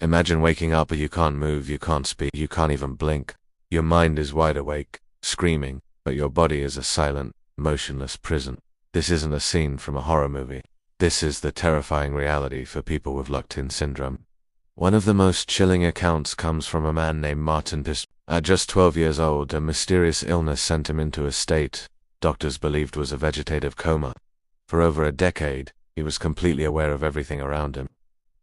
Imagine waking up, but you can't move, you can't speak, you can't even blink. Your mind is wide awake, screaming, but your body is a silent, motionless prison. This isn't a scene from a horror movie. This is the terrifying reality for people with locked-in syndrome. One of the most chilling accounts comes from a man named Martin Pist. At just 12 years old, a mysterious illness sent him into a state doctors believed was a vegetative coma. For over a decade, he was completely aware of everything around him.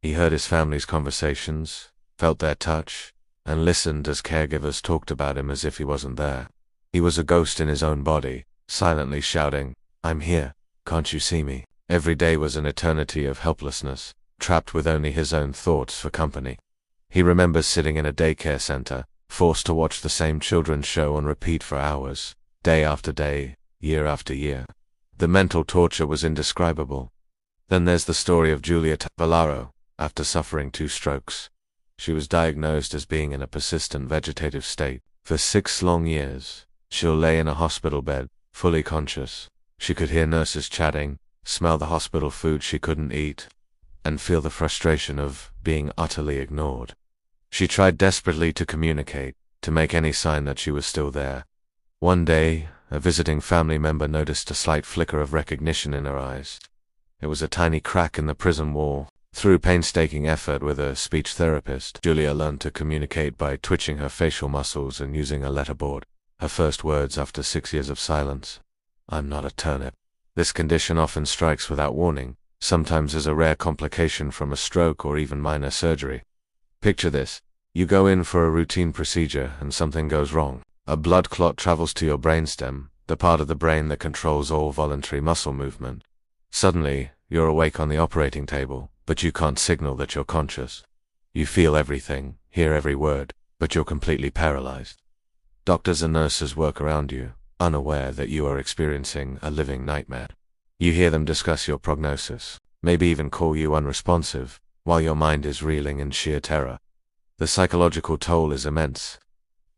He heard his family's conversations, felt their touch, and listened as caregivers talked about him as if he wasn't there. He was a ghost in his own body, silently shouting, "I'm here, can't you see me?" Every day was an eternity of helplessness, trapped with only his own thoughts for company. He remembers sitting in a daycare center, forced to watch the same children's show on repeat for hours, day after day, year after year. The mental torture was indescribable. Then there's the story of Juliet Valaro. After suffering 2 strokes, she was diagnosed as being in a persistent vegetative state. For 6 long years, she'll lay in a hospital bed, fully conscious. She could hear nurses chatting, smell the hospital food she couldn't eat, and feel the frustration of being utterly ignored. She tried desperately to communicate, to make any sign that she was still there. One day, a visiting family member noticed a slight flicker of recognition in her eyes. It was a tiny crack in the prison wall. Through painstaking effort with a speech therapist, Julia learned to communicate by twitching her facial muscles and using a letterboard. Her first words after 6 years of silence: "I'm not a turnip." This condition often strikes without warning, sometimes as a rare complication from a stroke or even minor surgery. Picture this. You go in for a routine procedure and something goes wrong. A blood clot travels to your brainstem, the part of the brain that controls all voluntary muscle movement. Suddenly, you're awake on the operating table, but you can't signal that you're conscious. You feel everything, hear every word, but you're completely paralyzed. Doctors and nurses work around you, unaware that you are experiencing a living nightmare. You hear them discuss your prognosis, maybe even call you unresponsive, while your mind is reeling in sheer terror. The psychological toll is immense.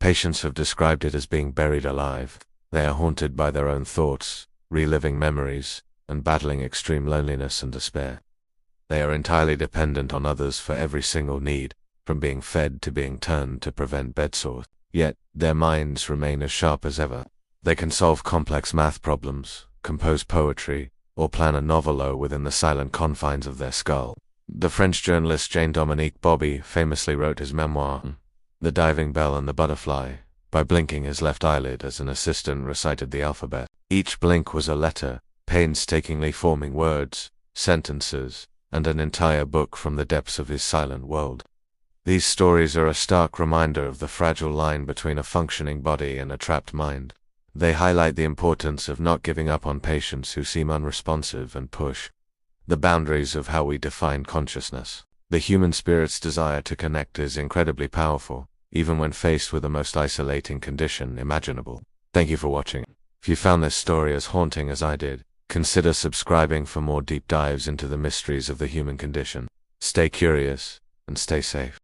Patients have described it as being buried alive. They are haunted by their own thoughts, reliving memories, and battling extreme loneliness and despair. They are entirely dependent on others for every single need, from being fed to being turned to prevent bed sores. Yet, their minds remain as sharp as ever. They can solve complex math problems, compose poetry, or plan a novella within the silent confines of their skull. The French journalist Jean-Dominique Bobby famously wrote his memoir, The Diving Bell and the Butterfly, by blinking his left eyelid as an assistant recited the alphabet. Each blink was a letter, painstakingly forming words, sentences, and an entire book from the depths of his silent world. These stories are a stark reminder of the fragile line between a functioning body and a trapped mind. They highlight the importance of not giving up on patients who seem unresponsive and push the boundaries of how we define consciousness. The human spirit's desire to connect is incredibly powerful, even when faced with the most isolating condition imaginable. Thank you for watching. If you found this story as haunting as I did, consider subscribing for more deep dives into the mysteries of the human condition. Stay curious and stay safe.